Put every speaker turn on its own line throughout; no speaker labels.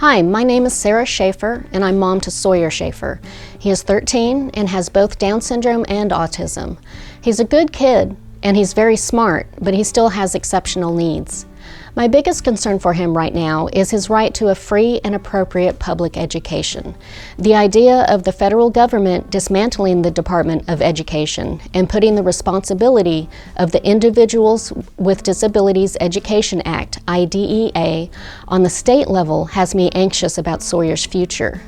Hi, my name is Sarah Shafer, and I'm mom to Sawyer Shafer. He is 13 and has both Down syndrome and autism. He's a good kid, and he's very smart, but he still has exceptional needs. My biggest concern for him right now is his right to a free and appropriate public education. The idea of the federal government dismantling the Department of Education and putting the responsibility of the Individuals with Disabilities Education Act, IDEA, on the state level has me anxious about Sawyer's future.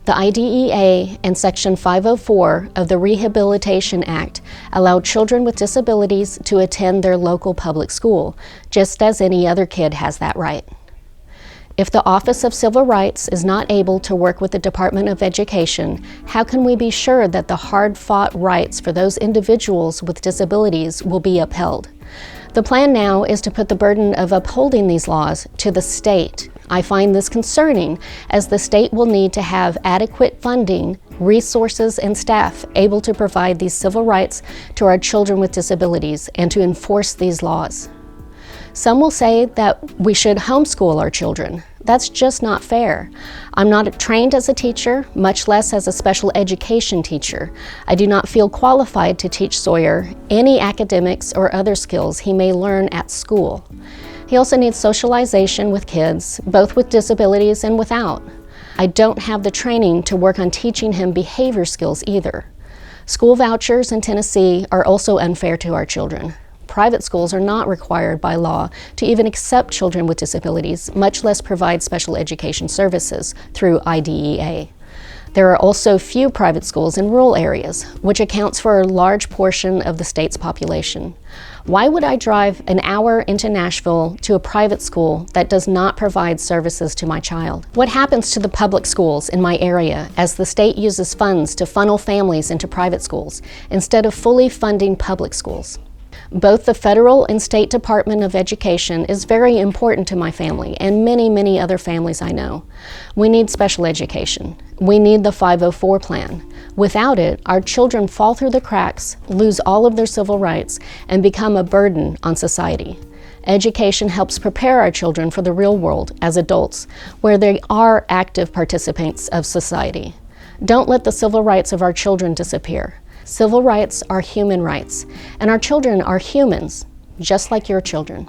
The IDEA and Section 504 of the Rehabilitation Act allow children with disabilities to attend their local public school, just as any other kid has that right. If the Office of Civil Rights is not able to work with the Department of Education, how can we be sure that the hard-fought rights for those individuals with disabilities will be upheld? The plan now is to put the burden of upholding these laws to the state. I find this concerning, as the state will need to have adequate funding, resources, and staff able to provide these civil rights to our children with disabilities and to enforce these laws. Some will say that we should homeschool our children. That's just not fair. I'm not trained as a teacher, much less as a special education teacher. I do not feel qualified to teach Sawyer any academics or other skills he may learn at school. He also needs socialization with kids, both with disabilities and without. I don't have the training to work on teaching him behavior skills either. School vouchers in Tennessee are also unfair to our children. Private schools are not required by law to even accept children with disabilities, much less provide special education services through IDEA. There are also few private schools in rural areas, which accounts for a large portion of the state's population. Why would I drive an hour into Nashville to a private school that does not provide services to my child? What happens to the public schools in my area as the state uses funds to funnel families into private schools instead of fully funding public schools? Both the federal and state Department of Education is very important to my family and many other families I know. We need special education. We need the 504 plan. Without it, our children fall through the cracks, lose all of their civil rights, and become a burden on society. Education helps prepare our children for the real world as adults, where they are active participants of society. Don't let the civil rights of our children disappear. Civil rights are human rights, and our children are humans, just like your children.